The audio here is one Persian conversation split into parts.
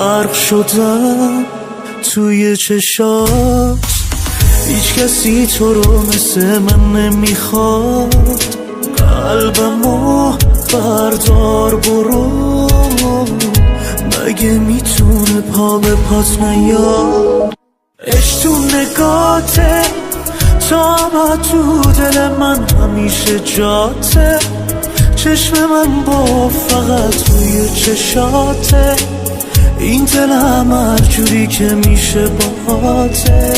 غرق شدم توی چشات. هیچ کسی تو رو مثل من نمیخواد. قلبمو بردار برو، مگه میتونه پا به پات نیاد؟ عشق تو نگاته، تا تو دل من همیشه جاته. چشم من با فقط توی چشاته، این دلم هر جوری که میشه باهاته.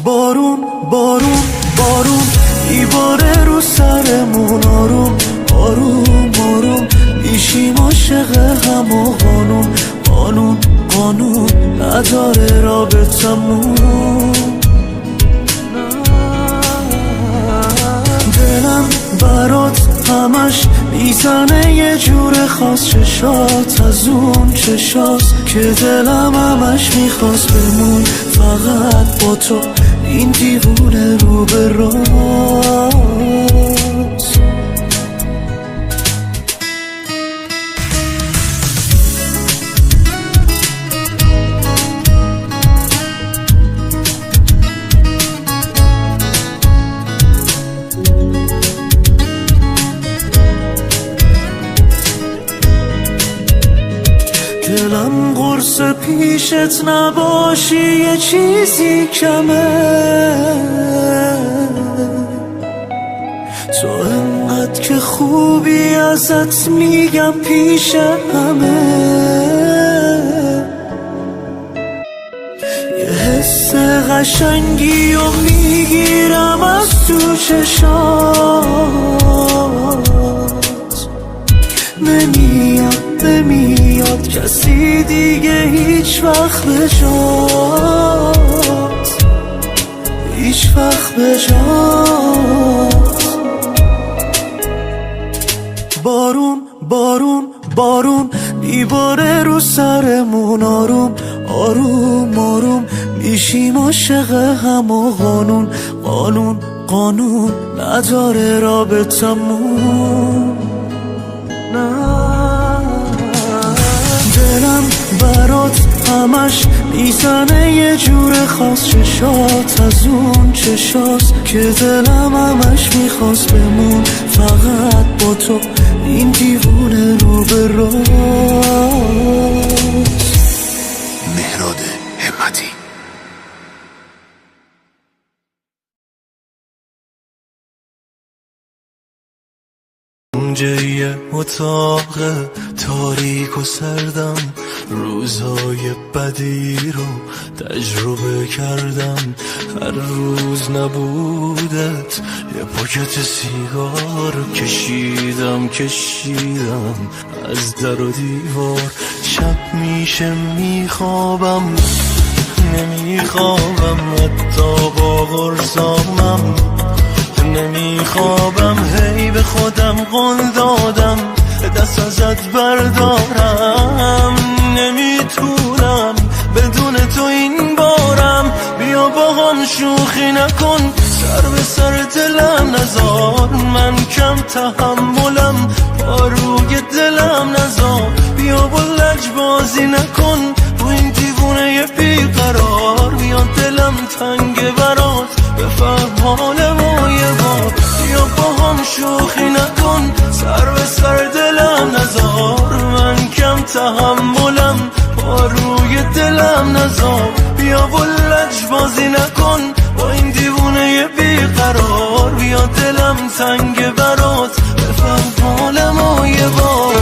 بارون بارون بارون میباره رو سرمون، آروم آروم آروم میشیم عاشق هم و قانون قانون قانون نداره رابطمون. دلم برات همش میزنه یه جور خاص، چشات از اون چشاست که دلم همش میخواست بمون فقط با تو، این دیوونه رو به راست. دلم قرص پیشت نباشی یه چیزی کمه، تو انقدر که خوبی ازت میگم پیش همه. یه حس قشنگی و میگیرم از تو چشات، نمیاد کسی دیگه هیچ وقت به جات، هیچ وقت به جات. بارون بارون بارون میباره رو سرمون، آروم آروم آروم میشیم عاشق هم و قانون قانون قانون نداره رابطمون. دلم برات همش میزنه یه جور خاص، چشات از اون چشاست که دلم همش میخواست بمون فقط با تو، این دیوونه رو به راست. مهراد همتی. اونجای اتاق تاریک و سردم، روزای بدی رو تجربه کردم. هر روز نبودت یه پاکت سیگار کشیدم از در و دیوار. شب میشه میخوابم نمیخوابم، حتی با غرزامم نمیخوابم. هی به خودم قول دادم دست ازت بردارم، نمیتونم بدون تو این بارم. بیا با هم شوخی نکن، سر به سر دلم نزار. من کم تحملم، روی دلم نزار. بیا با لجبازی نکن با این دیوونه بیقرار. بیا دلم تنگ برات بفهم حال ما یه بار. بیا با هم شوخی نکن، سر به سر دلم نزار. من کم تحملم، با روی دلم نزار. بیا با لجبازی نکن با این دیوونه بیقرار. بیا دلم تنگ برات بفهم حال ما یه بار.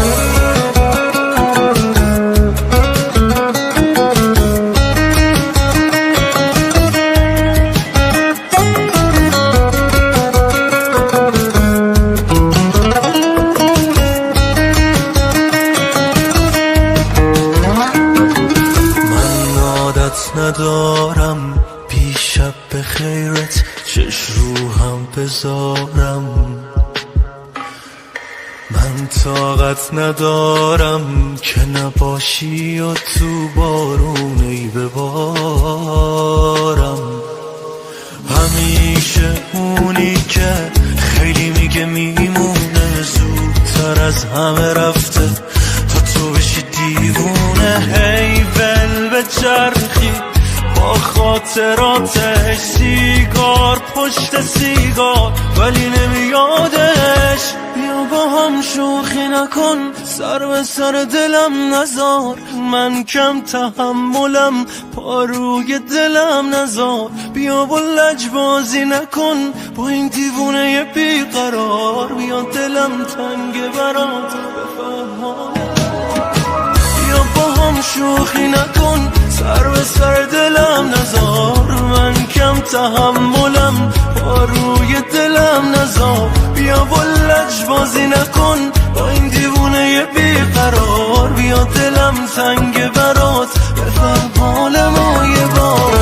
ندارم پیشب به خیرت چش رو هم بذارم. من طاقت ندارم که نباشی و تو بارونی ببارم. همیشه اونی که خیلی میگه میمونه، زودتر از همه رفته تا تو بشی چرخی با خاطراتش، سیگار پشت سیگار ولی نمیادش. بیا با هم شوخی نکن، سر به سر دلم نزار، من کم تحملم پا روی دلم نزار. بیا با لجبازی نکن با این دیوونه بیقرار، بیا دلم تنگ برات بفهم. بیا با هم شوخی نکن، سر به سر دلم نزار، من کم تحملم پا روی دلم نزار. بیا با لجبازی نکن با این دیوونه بیقرار، بیا دلم تنگ برات بفهم حال ما یه بار.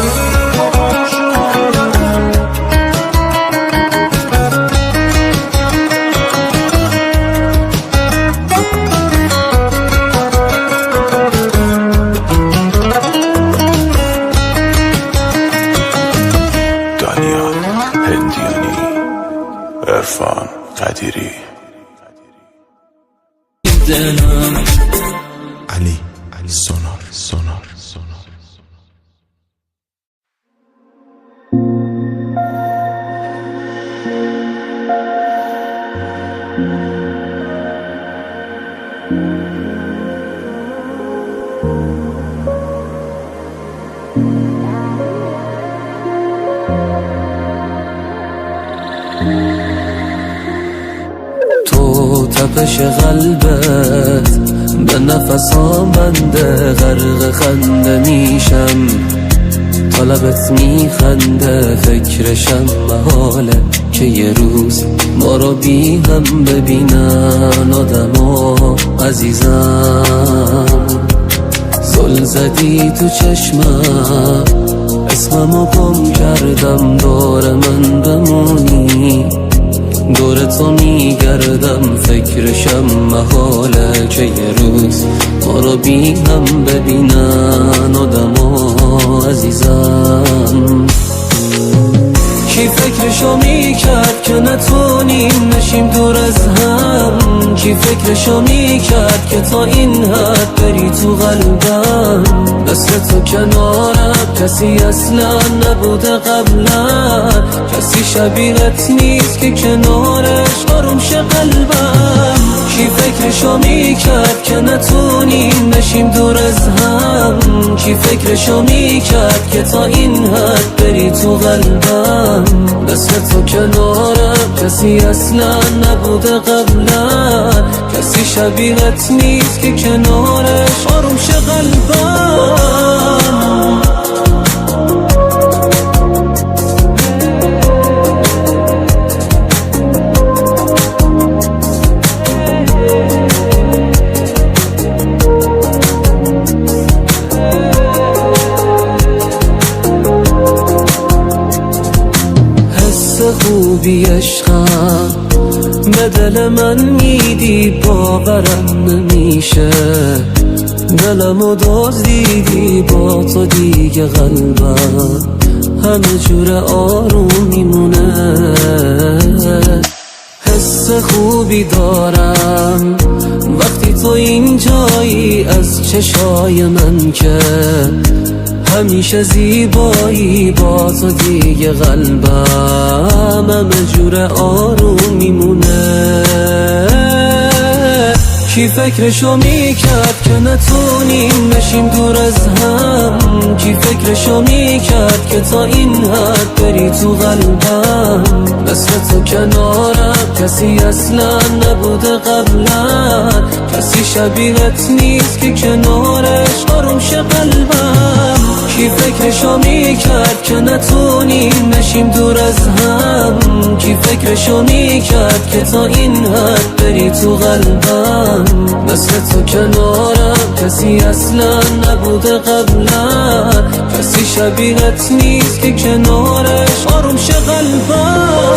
عرفان قدیری علی سونار تو تپش قلبت به نفسام بنده، غرق خنده میشم تا لبت میخنده. فکرشم محاله که یه روز ما رو بی هم ببینن آدما عزیزم. زل زدی تو چشمم، اسممو گم کردم، دور من بمونی، دور تو میگردم. فکرشم محاله که یه روز ما رو بی هم ببینن آدما عزیزم. کی فکرشو میکرد که نتونیم نشیم دور از هم؟ کی فکرشو میکرد که تا این حد بری تو قلبم؟ مثل تو کنارم کسی اصلا نبوده قبلا، کسی شبیهت نیست که کنارش آروم شه قلبم. کی فکرشو میکرد که نتونیم نشیم دور از هم؟ کی فکرشو میکرد که تا این حد بری تو قلبم؟ مثل تو کنارم کسی اصلا نبوده قبلا، کسی شبیهت نیست که کنارش آروم شه قلبم. خوبی عشقم به دل من میدی، باورم نمیشه دلمو دزدیدی، با تو دیگه قلبم همه جور آروم میمونه. حس خوبی دارم وقتی تو اینجایی، از چشای من که همیشه زیبایی، با تو دیگه قلبم همه جور آروم میمونه. کی فکرشو میکرد که نتونیم نشیم دور از هم؟ کی فکرشو میکرد که تا این حد بری تو قلبم؟ مثل تو کنارم کسی اصلا نبوده قبلا، کسی شبیهت نیست که کنارش آروم شه قلبم. کی فکرشو میکرد که نتونیم نشیم دور از هم؟ کی فکرشو میکرد که تا این حد بری تو قلبم؟ مثل تو کنارم کسی اصلا نبوده قبلا، کسی شبیهت نیست که کنارش آروم شه قلبم.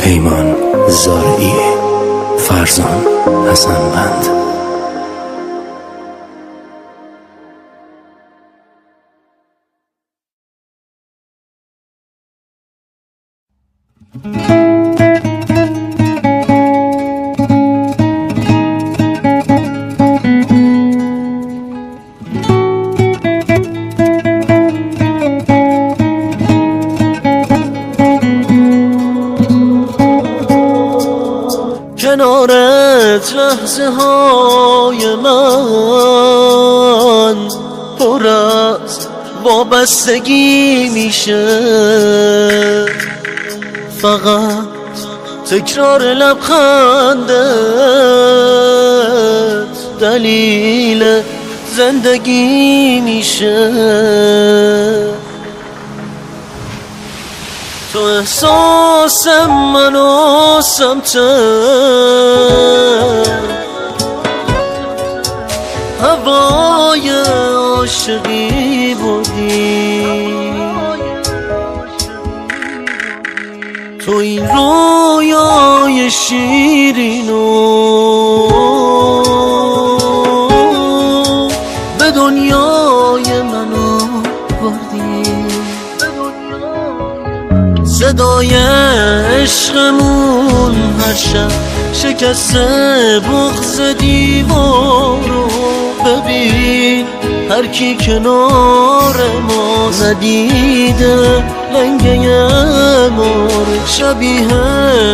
پیمان زارعی، فرزان حسن‌وند. کنارت لحظه های من پر از وابستگی میشه، فقط تکرار لبخندت دلیل زندگی میشه. تو احساس منو سمت هوای عاشقی بودی، تو این رویای شیرینو به دنیای منو بردی. صدای عشقمون هر شب شکسته بغض دیوارو، ببین هر کی کنار ما ندیده لنگه مار، شبیه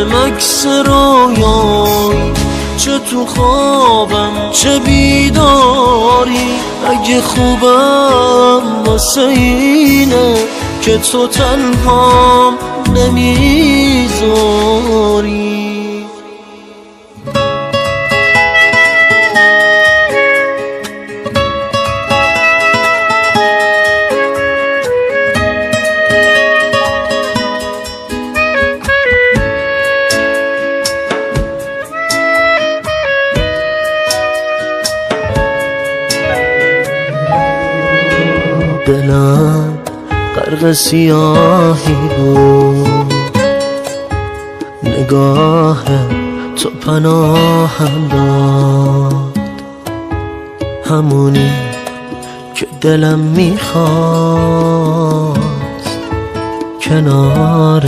مکس رویایی چه تو خوابم چه بیداری. اگه خوبم واسه اینه که تو تنهام نمیذاری. دلم غرق سیاهی بود، نگاه تو پناهم داد، همونی که دلم میخواست کنار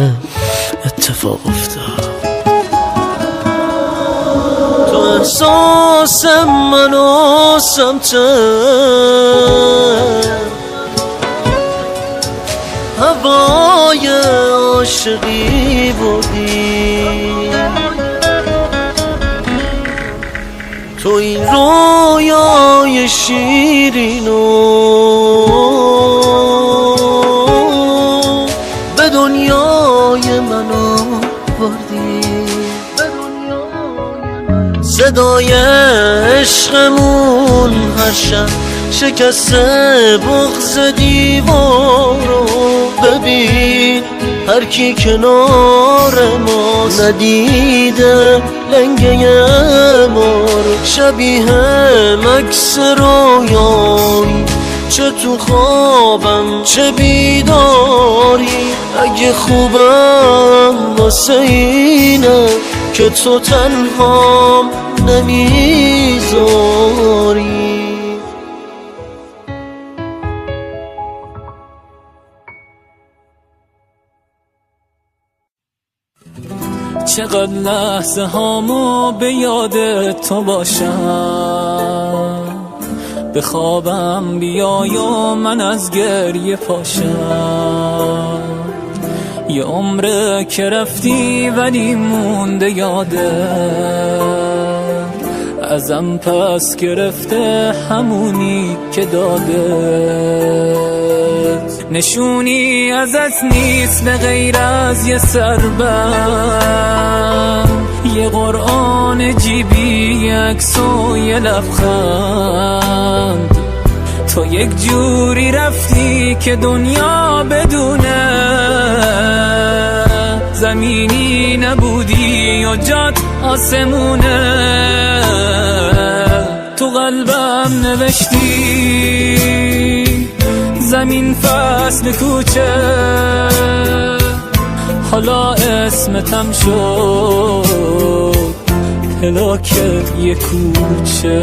اتفاق افتاد. تو احساس منو سمت هوای عاشقی بودی، تو این رویای شیرینو به دنیای منو بردی. صدای عشقمون هر شب شکسته بغض دیوارو، ببین هر کی کنار ما ندیده لنگه مار، شبیه مکس رویایی چه تو خوابم چه بیداری. اگه خوبم واسه اینه که تو تنهام نمیذاری. چقدر لحظه هامو به یاد تو باشم، به خوابم بیای و من از گریه پاشم. یه عمره که رفتی ولی مونده یاده، ازم پس گرفته همونی که داده. نشونی ازت نیست به غیر از یه سربند، یه قرآن جیبی یه عکس و یه لبخند. تو یک جوری رفتی که دنیا بدونه زمینی نبودی و جات آسمونه. تو قلبم نوشتی زمین فصل کوچه، حالا اسمتم شد پلاک یه کوچه.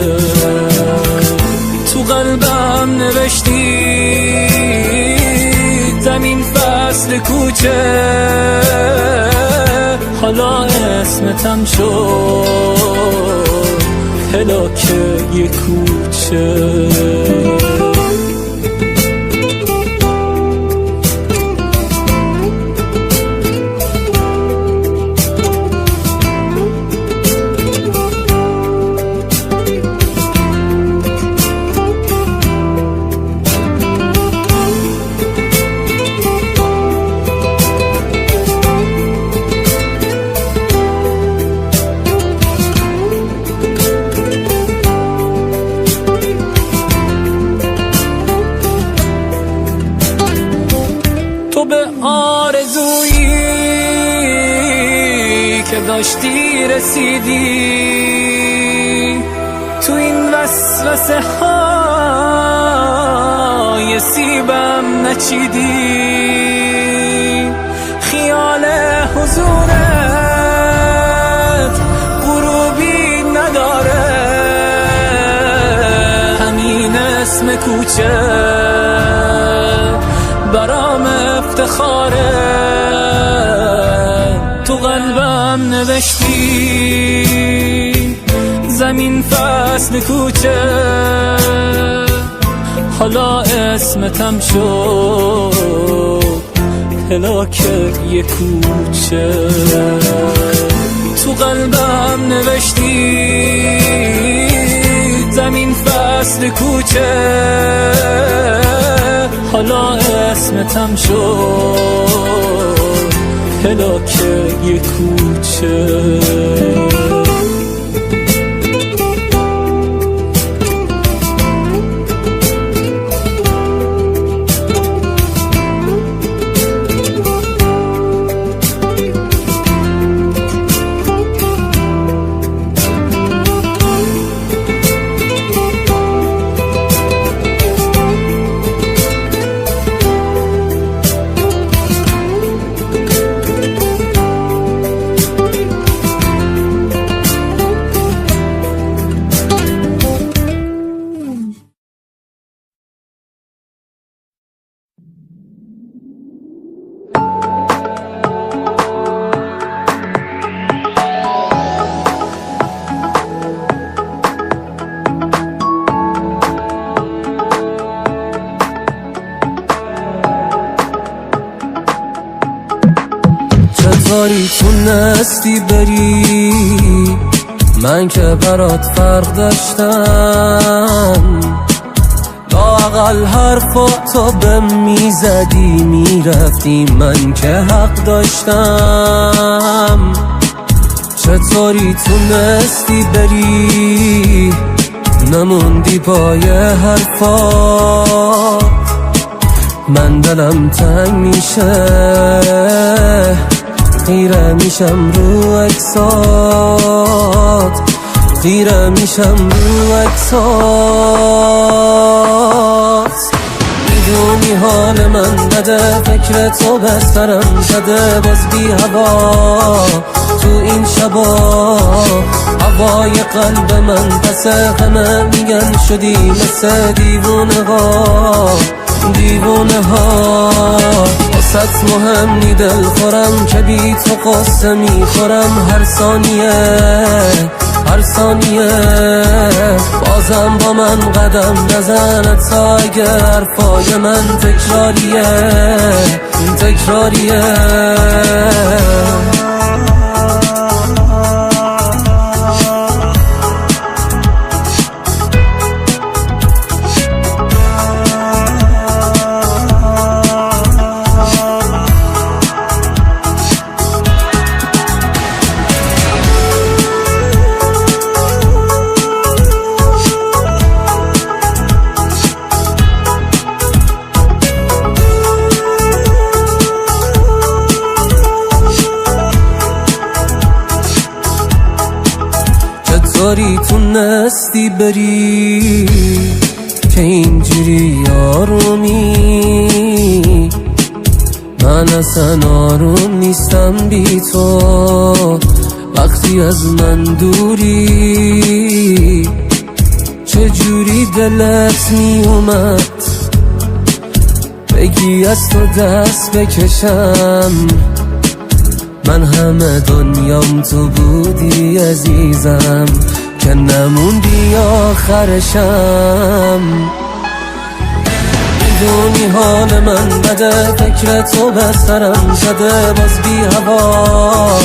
تو قلبم نوشتی زمین فصل کوچه، حالا اسمتم شد هلاک یه کوچه. تو به آرزویی که داشتی رسیدی، تو این وسوسه های سیبم نچیدی. خیال حضورت غروبی نداره، همین اسم کوچه برام افتخاره. تو قلبم نوشتی زمین فصل کوچه، حالا اسمتم شد هلاک یه کوچه. تو قلبم نوشتی زمین فصل کوچه، حالا اسمتم شد هلاک یه کوچه. چطوری تونستی بری، من که برات فرق داشتم. لااقل حرفاتو بهم میزدی میرفتی، من که حق داشتم. چطوری تونستی بری، نموندی پای حرفات. من دلم تنگ میشه، خیره میشم رو عکسات، خیره میشم رو عکسات. میدونی حال من بده، فکر تو به سرم زده. باز بی هوا تو این شبا، هوای قلب من پسه. همه میگن شدی مثل دیوونه ها، دیوونه ها. واسط مهم نی دل خورم که بی تو قصه میخورم. هر ثانیه هر ثانیه بازم با من قدم بزن، تا اگه حرفای من تکراریه تکراریه. چطوری تونستی بری که اینجوری آرومی؟ من اصلا آروم نیستم بی تو، وقتی از من دوری. چجوری دلت می اومد بگی از تو دست بکشم؟ من همه دنیام تو بودی عزیزم که نموندی آخرشم. میدونی حال من بده، فکر تو به سرم زده، باز بی هوا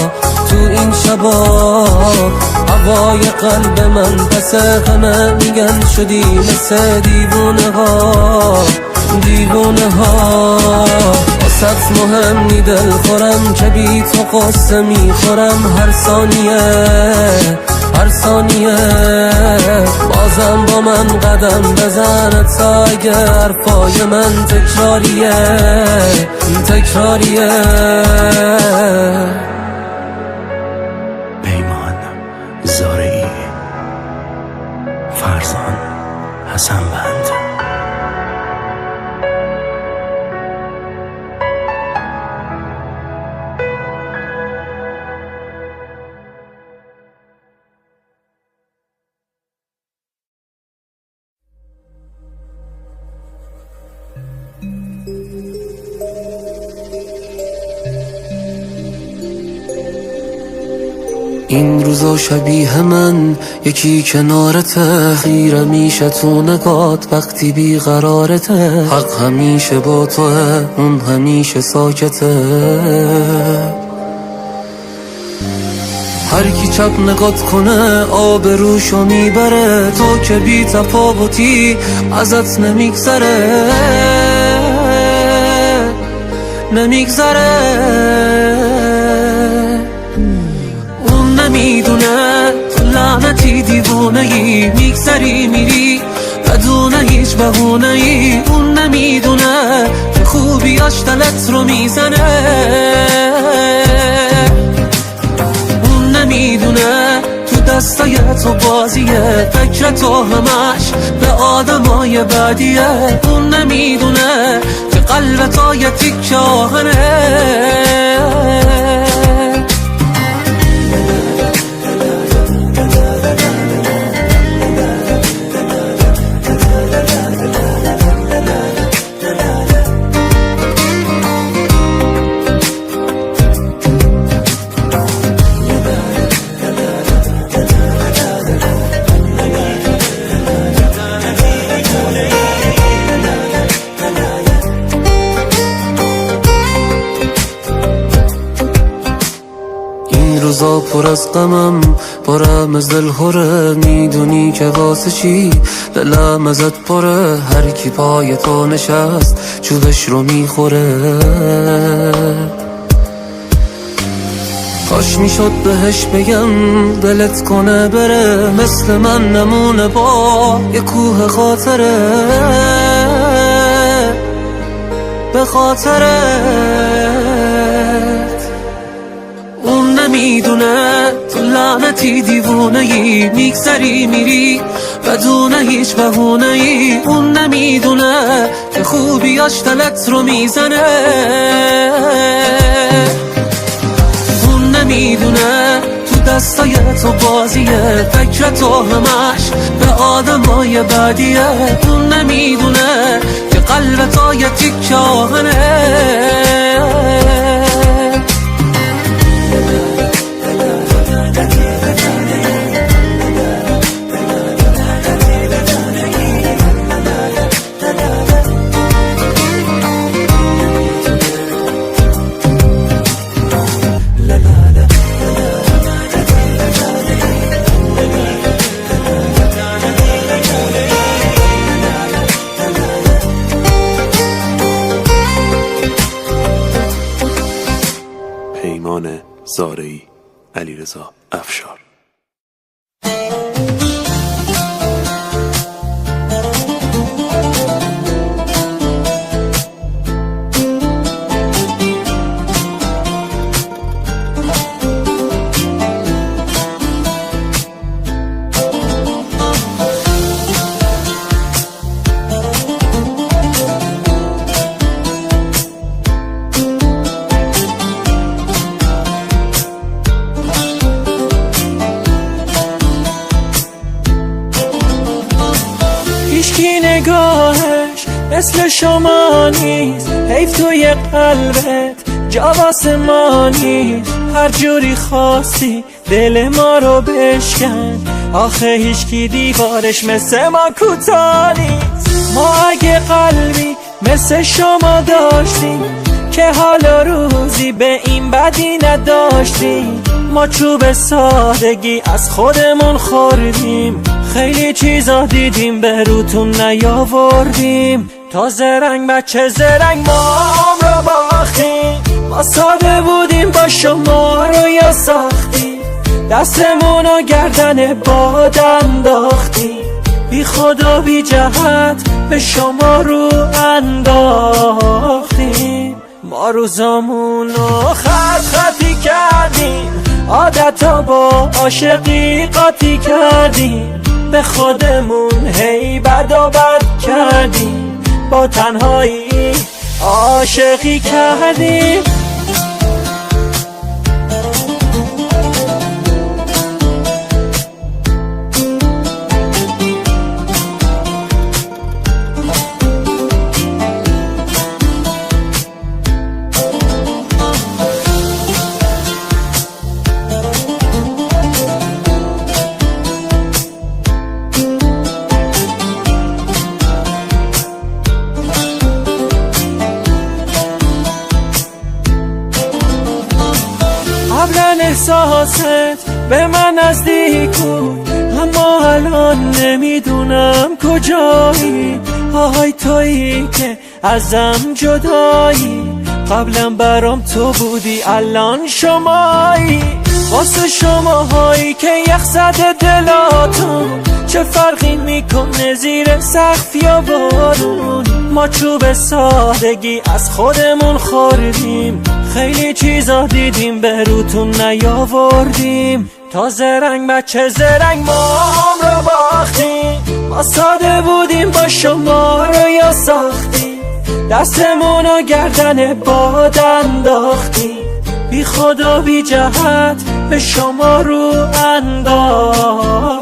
تو این شبا، هوای قلب من پس همه میگن شدی مثل دیوونه ها، دیوونه ها. واسط مهم نی دل خورم که بی تو قصه میخورم، هر ثانیه هر ثانیه بازم با من قدم بزن، تا اگه حرفای من تکراریه تکراریه. پیمان زارعی، فرزان حسن بند. این روزا شبیه من یکی کنارته، خیره میشه تو نگات وقتی بیقرارته. حق همیشه با توه، اون همیشه ساکته. هر کی چپ نگات کنه آب روشو میبره، تو که بی تفاوتی ازت نمیگذره نمیگذره. اون نمیدونه تو لعنتی دیوونه‌ای، میگذری میری بدون هیچ بهونه‌ای. اون نمیدونه که خوبیاش دلت رو میزنه، اون نمیدونه تو دستای تو بازیه، فکر تو همش به آدمای بعدیه. اون نمیدونه که قلب تو یه تیکه آهنه. روزا پر از غمم پرم از دل خوره، میدونی که واسه چی دلم ازت پره. هر کی پای تو نشست چوبش رو میخوره. کاش میشد بهش بگم دلت کنه بره، مثل من نمونه با یه کوه خاطره به خاطرت. اون نمیدونه تو لعنتی دیوونه‌ای، میگذری میری بدون هیچ بهونه‌ای. اون نمیدونه که خوبیاش دلت رو میزنه، اون نمیدونه تو دستای تو بازیه، فکر تو همش به آدمای بعدیه. اون نمیدونه که قلب تو یه تیکه آهنه. پیمان زارعی، علیرضا افشار. مثل شما نیست، حیف توی قلبت جا واسه ما نیست، هر جوری خواستی دل ما رو بشکن. آخه هیچکی دیوارش مثل ما کوتاه نیست. ما اگه قلبی مثل شما داشتیم که حالا روزی به این بدی نداشتیم. ما چوب سادگی از خودمون خوردیم، خیلی چیزا دیدیم به روتون نیاوردیم. تا زرنگ بچه زرنگ ما رو باختیم. ما ساده بودیم با شما رو یا ساختیم، دستمون و گردن باد انداختیم. بی خدا بی جهت به شما رو انداختیم. ما روزامون رو خط خطی کردیم، عادتا با عاشقی قاطی کردیم. به خودمون هی بد و بد کردیم، با تنهایی عاشقی کردیم. قبلا احساست به من نزدیک بود، اما الان نمیدونم کجایی. آهای تویی که ازم جدایی، قبلا برام تو بودی الان شمایی. واسه شماهایی که یخ زده دلاتون، چه فرقی میکنه زیر سقف یا بارون. ما چوب سادگی از خودمون خوردیم، خیلی چیزا دیدیم به روتون نیاوردیم. تا زرنگ بچه زرنگ ما رو باختیم. ما ساده بودیم با شما رو یا ساختیم، دستمون و گردن باد انداختیم. بی خدا بی جهت به شما رو انداختیم.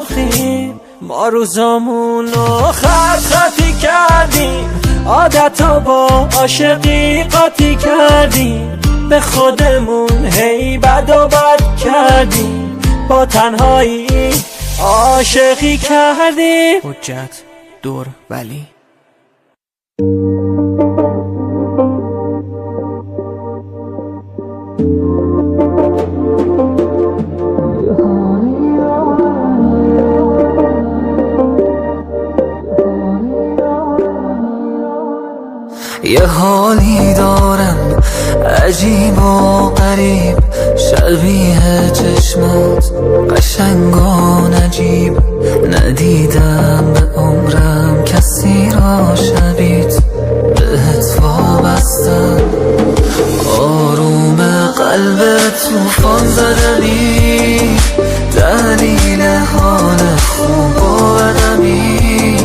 ما روزامون رو خط خطی کردیم، عادتا با عاشقی قاطی کردیم. به خودمون هی بد و بد کردیم، با تنهایی عاشقی کردیم. حجت دور ولی یه حالی دارم عجیب و غریب، شبیه چشمات قشنگ و نجیب. ندیدم به عمرم کسی را شبیت، بهت وابستم. آروم قلب توفان زدنی، دلیل حال خوب و بدمی.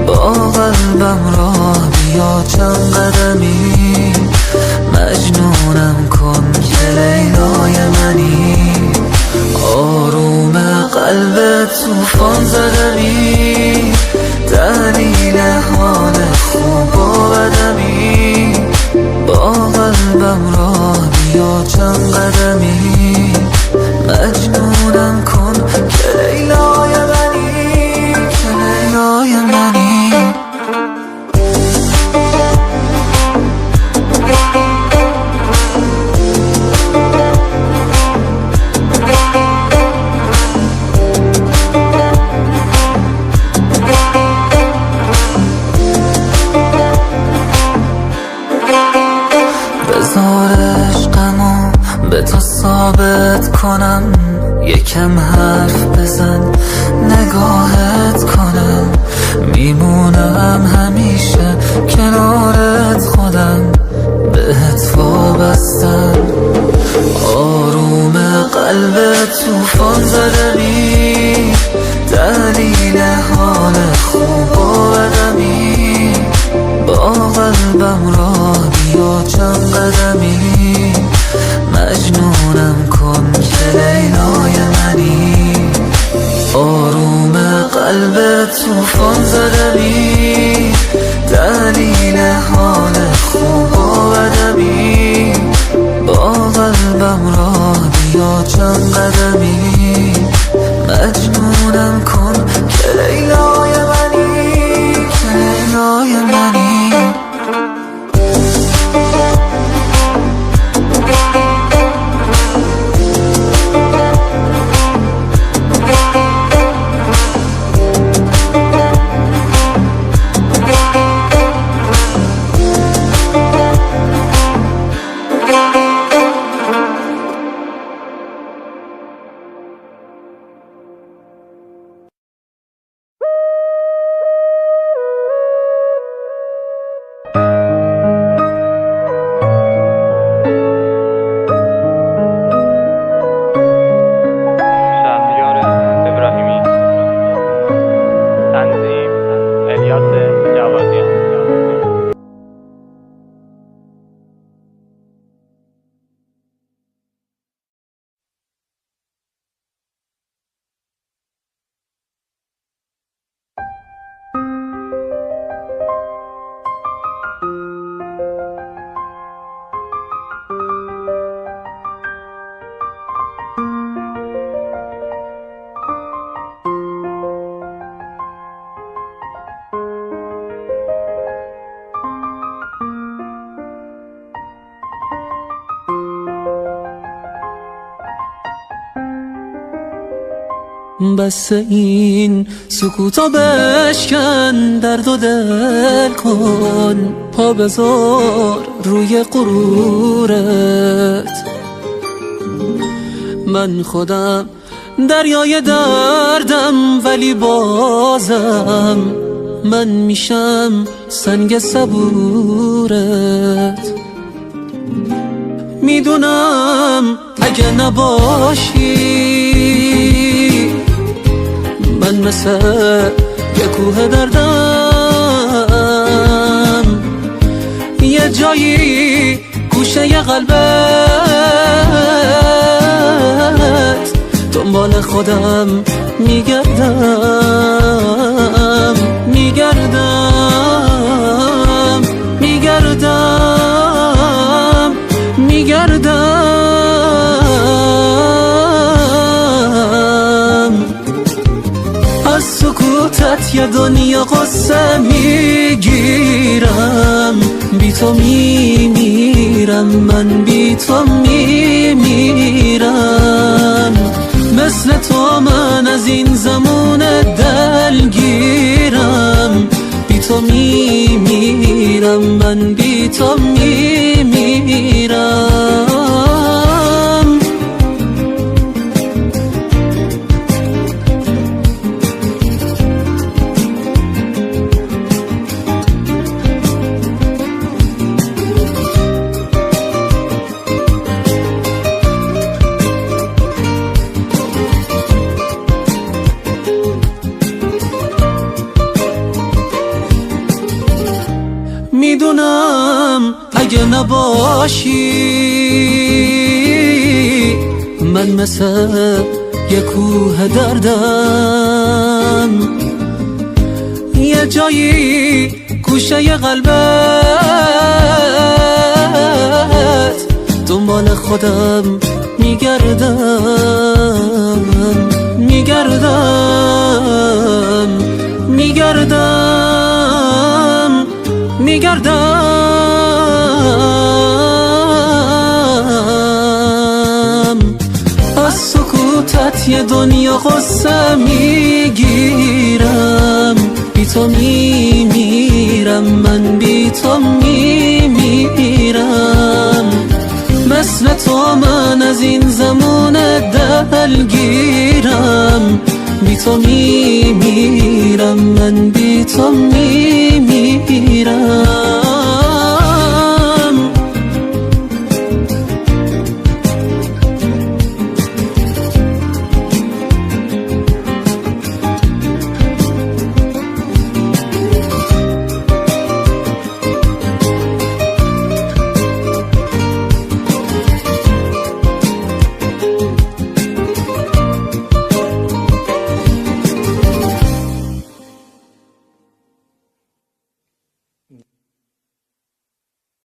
با قلبم راه بیا چند قدمی، مجنونم کن که لیلای منی. آروم قلب توفان زدمی، دلیل حال خوب و بدمی. با قلبم راه بیا چند قدمی، مجنونم کن که لیلای منی، که لیلای منی. بذار عشقمو به تو ثابت کنم، یکم حرف بزن نگاهت کنم. میمونم همیشه کنارت، خودم بهت وابستم. آروم قلب توفان زدنی، دلیل حال خوب و بدمی. با قلبم راه بیا چند قدمی، مجنونم کن که لیلای منی. آروم قلب توفان زدنی، دلیل حال خوب و بدمی. بس این سکوتا بشکن، درد و دل کن، پا بذار روی غرورت. من خودم دریای دردم، ولی بازم من میشم سنگ صبورت. میدونم اگه نباشی من مثل یه کوه دردم، یه جایی گوشه قلبت دنبال خودم میگردم میگردم میگردم میگردم. از سکوتت یه دنیا قصه میگیرم، بی تو میمیرم، من بی تو میمیرم. مثل تو من از این زمان دلگیرم، بی تو میمیرم، من بی تو میمیرم. میدونم اگه نباشی من مثل یه کوه دردم، یه جایی گوشه قلبت دنبال خودم میگردم میگردم میگردم میگردم. از سکوتت یه دنیا قصه میگیرم، بی تو میمیرم، من بی تو میمیرم. مثل تو من از این زمان دلگیرم، بی تو میمیرم، من بی تو میمیرم.